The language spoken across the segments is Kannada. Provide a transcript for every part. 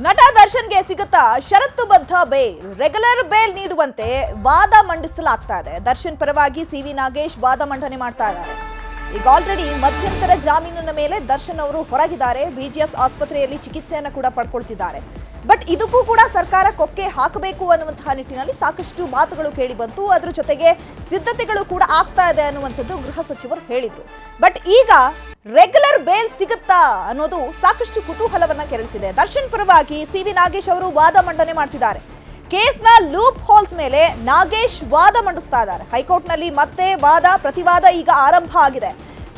ನಟ ದರ್ಶನ್ಗೆ ಸಿಗುತ್ತಾ ಷರತ್ತುಬದ್ಧ ಬೇಲ್ ರೆಗ್ಯುಲರ್ ಬೇಲ್ ನೀಡುವಂತೆ ವಾದ ಮಂಡಿಸಲಾಗ್ತಾ ಇದೆ. ದರ್ಶನ್ ಪರವಾಗಿ ಸಿವಿ ನಾಗೇಶ್ ವಾದ ಮಂಡನೆ ಮಾಡ್ತಾ ಇದ್ದಾರೆ. ಈಗ ಆಲ್ರೆಡಿ ಮಧ್ಯಂತರ ಜಾಮೀನಿನ ಮೇಲೆ ದರ್ಶನ್ ಅವರು ಹೊರಗಿದ್ದಾರೆ. ಬಿಜಿಎಸ್ ಆಸ್ಪತ್ರೆಯಲ್ಲಿ ಚಿಕಿತ್ಸೆಯನ್ನು ಕೂಡ ಪಡ್ಕೊಳ್ತಿದ್ದಾರೆ. ಬಟ್ ಇದಕ್ಕೂ ಕೂಡ ಸರ್ಕಾರ ಕೊಕ್ಕೆ ಹಾಕಬೇಕು ಅನ್ನುವಂತಹ ನಿಟ್ಟಿನಲ್ಲಿ ಸಾಕಷ್ಟು ಮಾತುಗಳು ಕೇಳಿ ಬಂತು. ಅದರ ಜೊತೆಗೆ ಸಿದ್ಧತೆಗಳು ಕೂಡ ಆಗ್ತಾ ಇದೆ ಅನ್ನುವಂಥದ್ದು ಗೃಹ ಸಚಿವರು ಹೇಳಿದ್ರು. ಬಟ್ ಈಗ ರೆಗ್ಯುಲರ್ ಬೇಲ್ ಸಿಗುತ್ತಾ ಅನ್ನೋದು ಸಾಕಷ್ಟು ಕುತೂಹಲವನ್ನ ಕೆರಳಿಸಿದೆ. ದರ್ಶನ್ ಪರವಾಗಿ ಸಿವಿ ನಾಗೇಶ್ ಅವರು ವಾದ ಮಂಡನೆ ಮಾಡ್ತಿದ್ದಾರೆ. ಕೇಸ್ನ ಲೂಪ್ ಹೋಲ್ಸ್ ಮೇಲೆ ನಾಗೇಶ್ ವಾದ ಮಂಡಿಸ್ತಾ ಇದ್ದಾರೆ. ಹೈಕೋರ್ಟ್ನಲ್ಲಿ ಮತ್ತೆ ವಾದ ಪ್ರತಿವಾದ ಈಗ ಆರಂಭ ಆಗಿದೆ.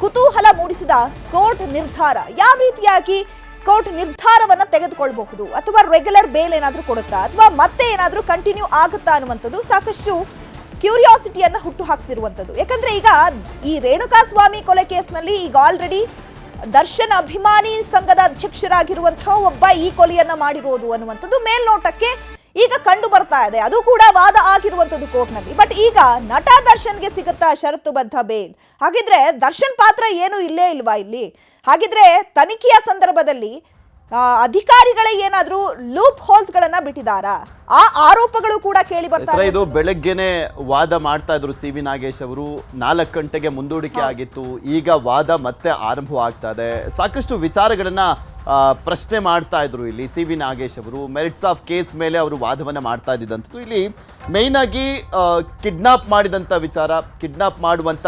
ಕುತೂಹಲ ಮೂಡಿಸಿದ ಕೋರ್ಟ್ ನಿರ್ಧಾರ, ಯಾವ ರೀತಿಯಾಗಿ ಕೋರ್ಟ್ ನಿರ್ಧಾರವನ್ನ ತೆಗೆದುಕೊಳ್ಳಬಹುದು, ಅಥವಾ ರೆಗ್ಯುಲರ್ ಬೇಲ್ ಏನಾದರೂ ಕೊಡುತ್ತಾ, ಅಥವಾ ಮತ್ತೆ ಏನಾದರೂ ಕಂಟಿನ್ಯೂ ಆಗುತ್ತಾ ಅನ್ನುವಂಥದ್ದು ಸಾಕಷ್ಟು ಕ್ಯೂರಿಯಾಸಿಟಿಯನ್ನ ಹುಟ್ಟು ಹಾಕಿಸಿರುವಂಥದ್ದು. ಯಾಕಂದ್ರೆ ಈಗ ಈ ರೇಣುಕಾಸ್ವಾಮಿ ಕೊಲೆ ಕೇಸ್ನಲ್ಲಿ ಈಗ ಆಲ್ರೆಡಿ ದರ್ಶನ್ ಅಭಿಮಾನಿ ಸಂಘದ ಅಧ್ಯಕ್ಷರಾಗಿರುವಂತಹ ಒಬ್ಬ ಈ ಕೊಲೆಯನ್ನ ಮಾಡಿರೋದು ಅನ್ನುವಂಥದ್ದು ಮೇಲ್ನೋಟಕ್ಕೆ ಈಗ ಕಂಡು ಬರ್ತಾ ಇದೆ. ಅದು ಕೂಡ ವಾದ ಆಗಿರುವಂಥದ್ದು ಕೋರ್ಟ್ನಲ್ಲಿ. ಬಟ್ ಈಗ ನಟ ದರ್ಶನ್ಗೆ ಸಿಗುತ್ತಾ ಷರತ್ತುಬದ್ಧ ಬೇಲ್? ಹಾಗಿದ್ರೆ ದರ್ಶನ್ ಪಾತ್ರ ಏನು ಇಲ್ಲೇ ಇಲ್ವಾ ಇಲ್ಲಿ? ಹಾಗಿದ್ರೆ ತನಿಖೆಯ ಸಂದರ್ಭದಲ್ಲಿ ಅಧಿಕಾರಿಗಳೇ ಏನಾದ್ರೂ ಲೂಪ್ ಹೋಲ್ಸ್ ಗಳನ್ನ ಬಿಟ್ಟಿದಾರಾ? ಆ ಆರೋಪಗಳು ಕೂಡ ಕೇಳಿ ಬರ್ತಾ ಇದೆ. ಇದು ಬೆಳಗ್ಗೆನೆ ವಾದ ಮಾಡ್ತಾ ಇದ್ರು ಸಿವಿ ನಾಗೇಶ್ ಅವರು. 4 ಗಂಟೆಗೆ ಮುಂದೂಡಿಕೆ ಆಗಿತ್ತು. ಈಗ ವಾದ ಮತ್ತೆ ಆರಂಭವಾಗ್ತಾ ಇದೆ. ಸಾಕಷ್ಟು ವಿಚಾರಗಳನ್ನ ಪ್ರಶ್ನೆ ಮಾಡ್ತಾ ಇದ್ರು ಇಲ್ಲಿ ಸಿವಿ ನಾಗೇಶ್ ಅವರು. ಮೆರಿಟ್ಸ್ ಆಫ್ ಕೇಸ್ ಮೇಲೆ ಅವರು ವಾದವನ್ನ ಮಾಡ್ತಾ ಇದ್ದಂಥದ್ದು. ಇಲ್ಲಿ ಮೇಯ್ನ್ ಆಗಿ ಕಿಡ್ನಾಪ್ ಮಾಡಿದಂಥ ವಿಚಾರ, ಕಿಡ್ನಾಪ್ ಮಾಡುವಂಥ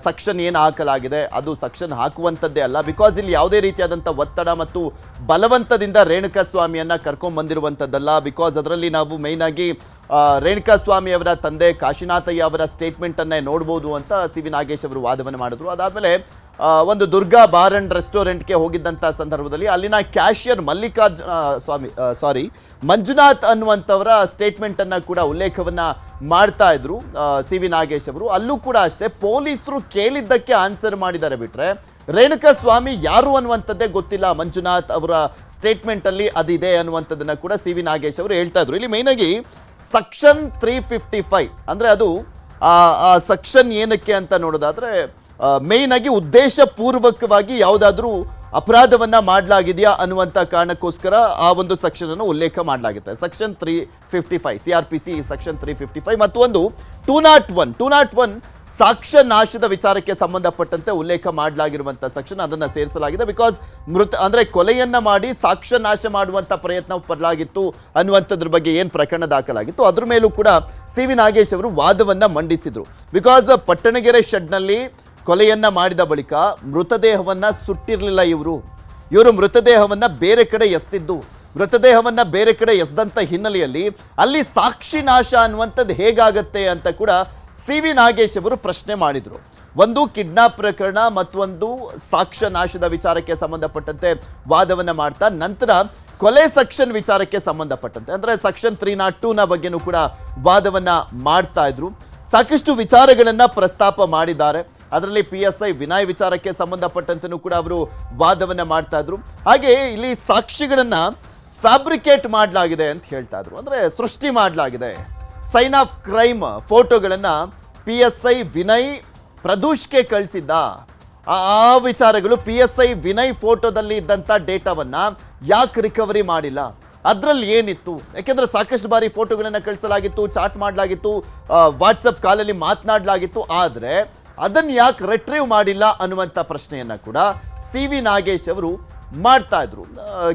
ಸೆಕ್ಷನ್ ಏನು ಹಾಕಲಾಗಿದೆ ಅದು ಸೆಕ್ಷನ್ ಹಾಕುವಂಥದ್ದೇ ಅಲ್ಲ. ಬಿಕಾಸ್ ಇಲ್ಲಿ ಯಾವುದೇ ರೀತಿಯಾದಂಥ ಒತ್ತಡ ಮತ್ತು ಬಲವಂತದಿಂದ ರೇಣುಕಾಸ್ವಾಮಿಯನ್ನ ಕರ್ಕೊಂಡ್ ಬಂದಿರುವಂಥದ್ದಲ್ಲ. ಬಿಕಾಸ್ ಅದರಲ್ಲಿ ನಾವು ಮೇಯ್ನ್ ಆಗಿ ರೇಣುಕಾಸ್ವಾಮಿ ಅವರ ತಂದೆ ಕಾಶಿನಾಥಯ್ಯ ಅವರ ಸ್ಟೇಟ್ಮೆಂಟ್ ಅನ್ನೇ ನೋಡ್ಬೋದು ಅಂತ ಸಿವಿ ನಾಗೇಶ್ ಅವರು ವಾದವನ್ನು ಮಾಡಿದ್ರು. ಅದಾದಮೇಲೆ ಒಂದು ದುರ್ಗಾ ಬಾರ್ ಅಂಡ್ ರೆಸ್ಟೋರೆಂಟ್ಗೆ ಹೋಗಿದ್ದಂಥ ಸಂದರ್ಭದಲ್ಲಿ ಅಲ್ಲಿನ ಕ್ಯಾಶಿಯರ್ ಮಂಜುನಾಥ್ ಅನ್ನುವಂಥವರ ಸ್ಟೇಟ್ಮೆಂಟನ್ನು ಕೂಡ ಉಲ್ಲೇಖವನ್ನು ಮಾಡ್ತಾ ಇದ್ರು ಸಿವಿ ನಾಗೇಶ್ ಅವರು. ಅಲ್ಲೂ ಕೂಡ ಅಷ್ಟೇ ಪೊಲೀಸರು ಕೇಳಿದ್ದಕ್ಕೆ ಆನ್ಸರ್ ಮಾಡಿದ್ದಾರೆ. ಬಿಟ್ರೆ ರೇಣುಕಾಸ್ವಾಮಿ ಯಾರು ಅನ್ನುವಂಥದ್ದೇ ಗೊತ್ತಿಲ್ಲ. ಮಂಜುನಾಥ್ ಅವರ ಸ್ಟೇಟ್ಮೆಂಟಲ್ಲಿ ಅದಿದೆ ಅನ್ನುವಂಥದ್ದನ್ನು ಕೂಡ ಸಿವಿ ನಾಗೇಶ್ ಅವರು ಹೇಳ್ತಾ ಇದ್ರು. ಇಲ್ಲಿ ಮೇಯ್ನಾಗಿ ಸೆಕ್ಷನ್ 355 ಅಂದರೆ ಅದು ಆ ಸೆಕ್ಷನ್ ಏನಕ್ಕೆ ಅಂತ ನೋಡೋದಾದ್ರೆ ಮೇಯ್ನ್ ಆಗಿ ಉದ್ದೇಶಪೂರ್ವಕವಾಗಿ ಯಾವುದಾದ್ರೂ ಅಪರಾಧವನ್ನ ಮಾಡಲಾಗಿದೆಯಾ ಅನ್ನುವಂಥ ಕಾರಣಕ್ಕೋಸ್ಕರ ಆ ಒಂದು ಸೆಕ್ಷನ್ ಅನ್ನು ಉಲ್ಲೇಖ ಮಾಡಲಾಗುತ್ತೆ. ಸೆಕ್ಷನ್ 355 CRPC ಸೆಕ್ಷನ್ 355 ಮತ್ತು ಒಂದು 201 ಸಾಕ್ಷ್ಯ ನಾಶದ ವಿಚಾರಕ್ಕೆ ಸಂಬಂಧಪಟ್ಟಂತೆ ಉಲ್ಲೇಖ ಮಾಡಲಾಗಿರುವಂಥ ಸೆಕ್ಷನ್ ಅದನ್ನು ಸೇರಿಸಲಾಗಿದೆ. ಬಿಕಾಸ್ ಅಂದರೆ ಕೊಲೆಯನ್ನ ಮಾಡಿ ಸಾಕ್ಷ್ಯ ನಾಶ ಮಾಡುವಂಥ ಪ್ರಯತ್ನ ಪಡಲಾಗಿತ್ತು ಅನ್ನುವಂಥದ್ರ ಬಗ್ಗೆ ಏನು ಪ್ರಕರಣ ದಾಖಲಾಗಿತ್ತು ಅದ್ರ ಮೇಲೂ ಕೂಡ ಸಿವಿ ನಾಗೇಶ್ ಅವರು ವಾದವನ್ನ ಮಂಡಿಸಿದ್ರು. ಬಿಕಾಸ್ ಪಟ್ಟಣಗೆರೆ ಶೆಡ್ನಲ್ಲಿ ಕೊಲೆಯನ್ನ ಮಾಡಿದ ಬಳಿಕ ಮೃತದೇಹವನ್ನ ಸುಟ್ಟಿರಲಿಲ್ಲ. ಇವರು ಮೃತದೇಹವನ್ನ ಬೇರೆ ಕಡೆ ಎಸ್ತಿದ್ದು. ಮೃತದೇಹವನ್ನ ಬೇರೆ ಕಡೆ ಎಸ್ದಂತ ಹಿನ್ನೆಲೆಯಲ್ಲಿ ಅಲ್ಲಿ ಸಾಕ್ಷಿ ನಾಶ ಅನ್ನುವಂಥದ್ದು ಹೇಗಾಗತ್ತೆ ಅಂತ ಕೂಡ ಸಿವಿ ನಾಗೇಶ್ ಅವರು ಪ್ರಶ್ನೆ ಮಾಡಿದ್ರು. ಒಂದು ಕಿಡ್ನಾಪ್ ಪ್ರಕರಣ ಮತ್ತೊಂದು ಸಾಕ್ಷ್ಯ ನಾಶದ ವಿಚಾರಕ್ಕೆ ಸಂಬಂಧಪಟ್ಟಂತೆ ವಾದವನ್ನ ಮಾಡ್ತಾ ನಂತರ ಕೊಲೆ ಸೆಕ್ಷನ್ ವಿಚಾರಕ್ಕೆ ಸಂಬಂಧಪಟ್ಟಂತೆ ಅಂದರೆ ಸೆಕ್ಷನ್ 302ನ ಬಗ್ಗೆನೂ ಕೂಡ ವಾದವನ್ನ ಮಾಡ್ತಾ ಇದ್ರು. ಸಾಕಷ್ಟು ವಿಚಾರಗಳನ್ನ ಪ್ರಸ್ತಾಪ ಮಾಡಿದ್ದಾರೆ. ಅದರಲ್ಲಿ PSI ವಿನಯ್ ವಿಚಾರಕ್ಕೆ ಸಂಬಂಧಪಟ್ಟಂತೆನೂ ಕೂಡ ಅವರು ವಾದವನ್ನ ಮಾಡ್ತಾ ಇದ್ರು. ಹಾಗೆ ಇಲ್ಲಿ ಸಾಕ್ಷಿಗಳನ್ನ ಫ್ಯಾಬ್ರಿಕೇಟ್ ಮಾಡಲಾಗಿದೆ ಅಂತ ಹೇಳ್ತಾ ಇದ್ರು. ಅಂದ್ರೆ ಸೃಷ್ಟಿ ಮಾಡಲಾಗಿದೆ. ಸೈನ್ ಆಫ್ ಕ್ರೈಮ್ ಫೋಟೋಗಳನ್ನ PSI ವಿನಯ್ ಪ್ರದೂಷ್ಗೆ ಕಳಿಸಿದ್ದ. ಆ ವಿಚಾರಗಳು PSI ವಿನಯ್ ಫೋಟೋದಲ್ಲಿ ಇದ್ದಂಥ ಡೇಟಾವನ್ನ ಯಾಕೆ ರಿಕವರಿ ಮಾಡಿಲ್ಲ, ಅದರಲ್ಲಿ ಏನಿತ್ತು? ಯಾಕೆಂದ್ರೆ ಸಾಕಷ್ಟು ಬಾರಿ ಫೋಟೋಗಳನ್ನ ಕಳಿಸಲಾಗಿತ್ತು, ಚಾಟ್ ಮಾಡಲಾಗಿತ್ತು, ವಾಟ್ಸಪ್ ಕಾಲಲ್ಲಿ ಮಾತನಾಡಲಾಗಿತ್ತು. ಆದರೆ ಅದನ್ನು ಯಾಕೆ ರಿಟ್ರೀವ್ ಮಾಡಿಲ್ಲ ಅನ್ನುವಂಥ ಪ್ರಶ್ನೆಯನ್ನ ಕೂಡ ಸಿವಿ ನಾಗೇಶ್ ಅವರು ಮಾಡ್ತಾ ಇದ್ರು.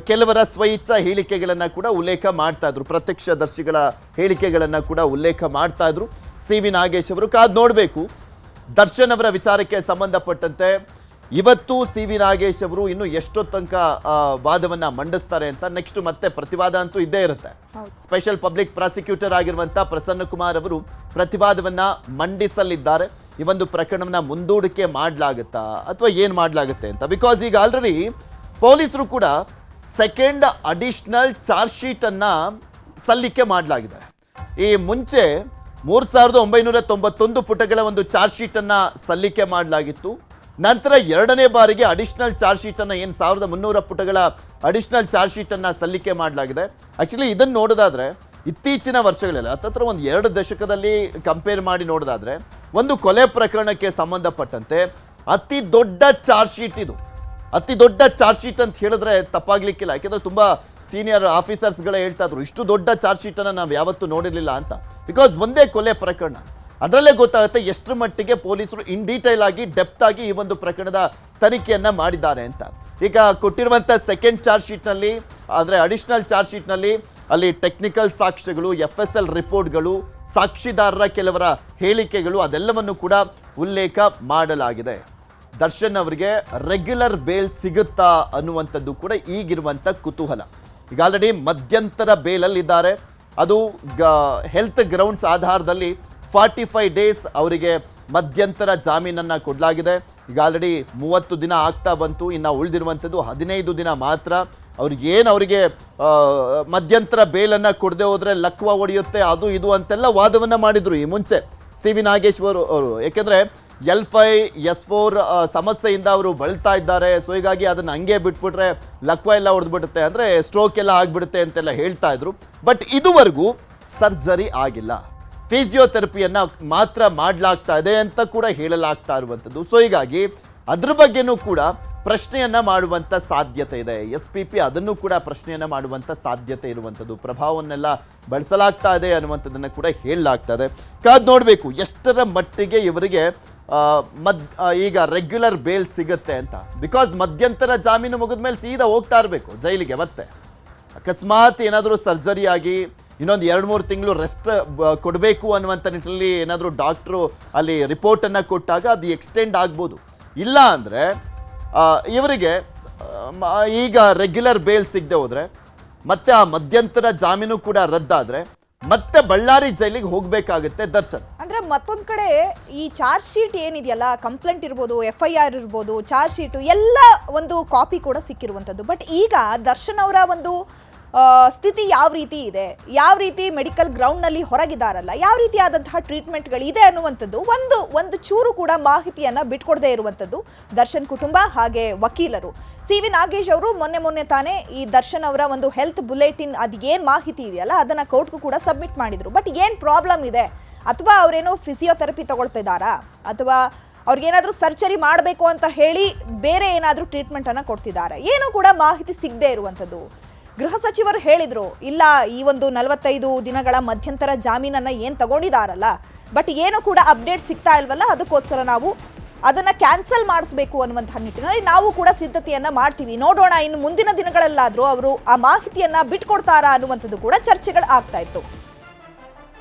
ಕೆಲವರ ಸ್ವಇಚ್ಛಾ ಹೇಳಿಕೆಗಳನ್ನ ಕೂಡ ಉಲ್ಲೇಖ ಮಾಡ್ತಾ ಇದ್ರು. ಪ್ರತ್ಯಕ್ಷದರ್ಶಿಗಳ ಹೇಳಿಕೆಗಳನ್ನ ಕೂಡ ಉಲ್ಲೇಖ ಮಾಡ್ತಾ ಇದ್ರು ಸಿವಿ ನಾಗೇಶ್ ಅವರು. ಕಾದ್ ನೋಡಬೇಕು ದರ್ಶನ್ ಅವರ ವಿಚಾರಕ್ಕೆ ಸಂಬಂಧಪಟ್ಟಂತೆ ಇವತ್ತು ಸಿವಿ ನಾಗೇಶ್ ಅವರು ಇನ್ನು ಎಷ್ಟೋ ತನಕ ವಾದವನ್ನ ಮಂಡಿಸ್ತಾರೆ ಅಂತ. ನೆಕ್ಸ್ಟ್ ಮತ್ತೆ ಪ್ರತಿವಾದ ಅಂತೂ ಇದ್ದೇ ಇರುತ್ತೆ. ಸ್ಪೆಷಲ್ ಪಬ್ಲಿಕ್ ಪ್ರಾಸಿಕ್ಯೂಟರ್ ಆಗಿರುವಂತ ಪ್ರಸನ್ನ ಕುಮಾರ್ ಅವರು ಪ್ರತಿವಾದವನ್ನ ಮಂಡಿಸಲಿದ್ದಾರೆ. ಈ ಒಂದು ಪ್ರಕರಣವನ್ನ ಮುಂದೂಡಿಕೆ ಮಾಡಲಾಗುತ್ತಾ ಅಥವಾ ಏನ್ ಮಾಡಲಾಗುತ್ತೆ ಅಂತ. ಬಿಕಾಸ್ ಈಗ ಆಲ್ರೆಡಿ ಪೊಲೀಸರು ಕೂಡ ಸೆಕೆಂಡ್ ಅಡಿಷನಲ್ ಚಾರ್ಜ್ ಶೀಟ್ ಅನ್ನ ಸಲ್ಲಿಕೆ ಮಾಡಲಾಗಿದೆ. ಈ ಮುಂಚೆ 3991 ಪುಟಗಳ ಒಂದು ಚಾರ್ಜ್ ಶೀಟ್ ಅನ್ನ ಸಲ್ಲಿಕೆ ಮಾಡಲಾಗಿತ್ತು. ನಂತರ ಎರಡನೇ ಬಾರಿಗೆ ಅಡಿಷನಲ್ ಚಾರ್ಜ್ ಶೀಟ್ ಅನ್ನ ಏನು 1300 ಪುಟಗಳ ಅಡಿಷನಲ್ ಚಾರ್ಜ್ ಶೀಟ್ ಅನ್ನ ಸಲ್ಲಿಕೆ ಮಾಡಲಾಗಿದೆ. ಆಕ್ಚುಲಿ ಇದನ್ನು ನೋಡೋದಾದ್ರೆ ಇತ್ತೀಚಿನ ವರ್ಷಗಳಲ್ಲಿ ಹತ್ತತ್ರ ಒಂದು 2 ದಶಕದಲ್ಲಿ ಕಂಪೇರ್ ಮಾಡಿ ನೋಡೋದಾದ್ರೆ ಒಂದು ಕೊಲೆ ಪ್ರಕರಣಕ್ಕೆ ಸಂಬಂಧಪಟ್ಟಂತೆ ಅತಿ ದೊಡ್ಡ ಚಾರ್ಜ್ ಶೀಟ್ ಇದು. ಅತಿ ದೊಡ್ಡ ಚಾರ್ಜ್ ಶೀಟ್ ಅಂತ ಹೇಳಿದ್ರೆ ತಪ್ಪಾಗ್ಲಿಕ್ಕಿಲ್ಲ. ಯಾಕೆಂದ್ರೆ ತುಂಬಾ ಸೀನಿಯರ್ ಆಫೀಸರ್ಸ್ಗಳೇ ಹೇಳ್ತಾ ಇದ್ರು, ಇಷ್ಟು ದೊಡ್ಡ ಚಾರ್ಜ್ ಶೀಟನ್ನು ನಾವು ಯಾವತ್ತೂ ನೋಡಿರಲಿಲ್ಲ ಅಂತ. ಬಿಕಾಸ್ ಒಂದೇ ಕೊಲೆ ಪ್ರಕರಣ, ಅದರಲ್ಲೇ ಗೊತ್ತಾಗುತ್ತೆ ಎಷ್ಟರ ಮಟ್ಟಿಗೆ ಪೊಲೀಸರು ಇನ್ ಡೀಟೇಲ್ ಆಗಿ ಡೆಪ್ತ್ ಆಗಿ ಈ ಒಂದು ಪ್ರಕರಣದ ತನಿಖೆಯನ್ನ ಮಾಡಿದ್ದಾರೆ ಅಂತ. ಈಗ ಕೊಟ್ಟಿರುವಂಥ ಸೆಕೆಂಡ್ ಚಾರ್ಜ್ ಶೀಟ್ನಲ್ಲಿ ಅಂದರೆ ಅಡಿಷನಲ್ ಚಾರ್ಜ್ ಶೀಟ್ನಲ್ಲಿ ಅಲ್ಲಿ ಟೆಕ್ನಿಕಲ್ ಸಾಕ್ಷ್ಯಗಳು, FSL ರಿಪೋರ್ಟ್ಗಳು, ಸಾಕ್ಷಿದಾರರ ಕೆಲವರ ಹೇಳಿಕೆಗಳು ಅದೆಲ್ಲವನ್ನು ಕೂಡ ಉಲ್ಲೇಖ ಮಾಡಲಾಗಿದೆ. ದರ್ಶನ್ ಅವರಿಗೆ ರೆಗ್ಯುಲರ್ ಬೇಲ್ ಸಿಗುತ್ತಾ ಅನ್ನುವಂಥದ್ದು ಕೂಡ ಈಗಿರುವಂಥ ಕುತೂಹಲ. ಈಗ ಆಲ್ರೆಡಿ ಮಧ್ಯಂತರ ಬೇಲಲ್ಲಿದ್ದಾರೆ. ಅದು ಹೆಲ್ತ್ ಗ್ರೌಂಡ್ಸ್ ಆಧಾರದಲ್ಲಿ 45 ಡೇಸ್ ಅವರಿಗೆ ಮಧ್ಯಂತರ ಜಾಮೀನನ್ನು ಕೊಡಲಾಗಿದೆ. ಈಗ ಆಲ್ರೆಡಿ 30 ದಿನ ಆಗ್ತಾ ಬಂತು, ಇನ್ನು ಉಳಿದಿರುವಂಥದ್ದು 15 ದಿನ ಮಾತ್ರ. ಅವರಿಗೆ ಮಧ್ಯಂತರ ಬೇಲನ್ನು ಕೊಡದೆ ಹೋದರೆ ಲಕ್ವ ಹೊಡೆಯುತ್ತೆ, ಅದು ಇದು ಅಂತೆಲ್ಲ ವಾದವನ್ನು ಮಾಡಿದರು ಈ ಮುಂಚೆ CV ನಾಗೇಶ್ವರ್ ಅವರು. ಯಾಕೆಂದರೆ L5, S4 ಸಮಸ್ಯೆಯಿಂದ ಅವರು ಬಳಲ್ತಾ ಇದ್ದಾರೆ. ಸೊ ಹೀಗಾಗಿ ಅದನ್ನು ಹಂಗೆ ಬಿಟ್ಬಿಟ್ರೆ ಲಕ್ವ ಎಲ್ಲ ಹೊಡೆದ್ಬಿಡುತ್ತೆ, ಅಂದರೆ ಸ್ಟ್ರೋಕ್ ಎಲ್ಲ ಆಗಿಬಿಡುತ್ತೆ ಅಂತೆಲ್ಲ ಹೇಳ್ತಾ ಇದ್ರು. ಬಟ್ ಇದುವರೆಗೂ ಸರ್ಜರಿ ಆಗಿಲ್ಲ, ಫಿಸಿಯೋಥೆರಪಿಯನ್ನು ಮಾತ್ರ ಮಾಡಲಾಗ್ತಾ ಇದೆ ಅಂತ ಕೂಡ ಹೇಳಲಾಗ್ತಾ ಇರುವಂಥದ್ದು. ಸೊ ಹೀಗಾಗಿ ಅದ್ರ ಬಗ್ಗೆನೂ ಕೂಡ ಪ್ರಶ್ನೆಯನ್ನ ಮಾಡುವಂಥ ಸಾಧ್ಯತೆ ಇದೆ. SPP ಅದನ್ನು ಕೂಡ ಪ್ರಶ್ನೆಯನ್ನ ಮಾಡುವಂಥ ಸಾಧ್ಯತೆ ಇರುವಂಥದ್ದು. ಪ್ರಭಾವವನ್ನೆಲ್ಲ ಬಳಸಲಾಗ್ತಾ ಇದೆ ಅನ್ನುವಂಥದ್ದನ್ನು ಕೂಡ ಹೇಳಲಾಗ್ತಾ ಇದೆ. ಕಾದ್ ನೋಡಬೇಕು ಎಷ್ಟರ ಮಟ್ಟಿಗೆ ಇವರಿಗೆ ಈಗ ರೆಗ್ಯುಲರ್ ಬೇಲ್ ಸಿಗುತ್ತೆ ಅಂತ. ಬಿಕಾಸ್ ಮಧ್ಯಂತರ ಜಾಮೀನು ಮುಗಿದ ಮೇಲೆ ಸೀದಾ ಹೋಗ್ತಾ ಇರಬೇಕು ಜೈಲಿಗೆ. ಮತ್ತೆ ಅಕಸ್ಮಾತ್ ಏನಾದರೂ ಸರ್ಜರಿ ಆಗಿ ಇನ್ನೊಂದು 2-3 ತಿಂಗಳು ರೆಸ್ಟ್ ಕೊಡಬೇಕು ಅನ್ನುವಂಥ ನಿಟ್ಟಿನಲ್ಲಿ ಏನಾದರೂ ಡಾಕ್ಟ್ರು ಅಲ್ಲಿ ರಿಪೋರ್ಟನ್ನು ಕೊಟ್ಟಾಗ ಅದು ಎಕ್ಸ್ಟೆಂಡ್ ಆಗ್ಬೋದು. ಇಲ್ಲ ಅಂದರೆ ಇವರಿಗೆ ಈಗ ರೆಗ್ಯುಲರ್ ಬೇಲ್ ಸಿಗದೆ ಹೋದರೆ ಮತ್ತೆ ಆ ಮಧ್ಯಂತರ ಜಾಮೀನು ಕೂಡ ರದ್ದಾದರೆ ಮತ್ತೆ ಬಳ್ಳಾರಿ ಜೈಲಿಗೆ ಹೋಗಬೇಕಾಗುತ್ತೆ ದರ್ಶನ್. ಅಂದ್ರೆ ಮತ್ತೊಂದು ಕಡೆ ಈ ಚಾರ್ಜ್ ಶೀಟ್ ಏನಿದೆಯಲ್ಲ, ಕಂಪ್ಲೇಂಟ್ ಇರ್ಬೋದು, FIR ಇರ್ಬೋದು, ಚಾರ್ಜ್ ಶೀಟು ಎಲ್ಲ ಒಂದು ಕಾಪಿ ಕೂಡ ಸಿಕ್ಕಿರುವಂಥದ್ದು. ಬಟ್ ಈಗ ದರ್ಶನ್ ಅವರ ಒಂದು ಸ್ಥಿತಿ ಯಾವ ರೀತಿ ಇದೆ, ಯಾವ ರೀತಿ ಮೆಡಿಕಲ್ ಗ್ರೌಂಡ್ನಲ್ಲಿ ಹೊರಗಿದಾರಲ್ಲ, ಯಾವ ರೀತಿಯಾದಂತಹ ಟ್ರೀಟ್ಮೆಂಟ್ಗಳಿದೆ ಅನ್ನುವಂಥದ್ದು ಒಂದು ಚೂರು ಕೂಡ ಮಾಹಿತಿಯನ್ನು ಬಿಟ್ಕೊಡದೇ ಇರುವಂಥದ್ದು ದರ್ಶನ್ ಕುಟುಂಬ ಹಾಗೆ ವಕೀಲರು. CV ನಾಗೇಶ್ ಅವರು ಮೊನ್ನೆ ತಾನೇ ಈ ದರ್ಶನ್ ಅವರ ಒಂದು ಹೆಲ್ತ್ ಬುಲೆಟಿನ್ ಅದು ಏನು ಮಾಹಿತಿ ಇದೆಯಲ್ಲ ಅದನ್ನು ಕೋರ್ಟ್ಗೂ ಕೂಡ ಸಬ್ಮಿಟ್ ಮಾಡಿದರು. ಬಟ್ ಏನು ಪ್ರಾಬ್ಲಮ್ ಇದೆ, ಅಥವಾ ಅವರೇನೋ ಫಿಸಿಯೋಥೆರಪಿ ತಗೊಳ್ತಿದ್ದಾರಾ, ಅಥವಾ ಅವ್ರಿಗೇನಾದರೂ ಸರ್ಜರಿ ಮಾಡಬೇಕು ಅಂತ ಹೇಳಿ ಬೇರೆ ಏನಾದರೂ ಟ್ರೀಟ್ಮೆಂಟನ್ನು ಕೊಡ್ತಿದ್ದಾರೆ, ಏನೂ ಕೂಡ ಮಾಹಿತಿ ಸಿಗದೇ ಇರುವಂಥದ್ದು. ಗೃಹ ಸಚಿವರು ಹೇಳಿದ್ರು, ಇಲ್ಲ ಈ ಒಂದು 45 ದಿನಗಳ ಮಧ್ಯಂತರ ಜಾಮೀನನ್ನು ಏನು ತಗೊಂಡಿದ್ದಾರಲ್ಲ, ಬಟ್ ಏನು ಕೂಡ ಅಪ್ಡೇಟ್ ಸಿಗ್ತಾ ಇಲ್ವಲ್ಲ, ಅದಕ್ಕೋಸ್ಕರ ನಾವು ಅದನ್ನು ಕ್ಯಾನ್ಸಲ್ ಮಾಡಿಸ್ಬೇಕು ಅನ್ನುವಂಥ ನಿಟ್ಟಿನಲ್ಲಿ ನಾವು ಕೂಡ ಸಿದ್ಧತೆಯನ್ನು ಮಾಡ್ತೀವಿ, ನೋಡೋಣ ಇನ್ನು ಮುಂದಿನ ದಿನಗಳಲ್ಲಾದರೂ ಅವರು ಆ ಮಾಹಿತಿಯನ್ನು ಬಿಟ್ಕೊಡ್ತಾರಾ ಅನ್ನುವಂಥದ್ದು ಕೂಡ ಚರ್ಚೆಗಳು ಆಗ್ತಾ ಇತ್ತು.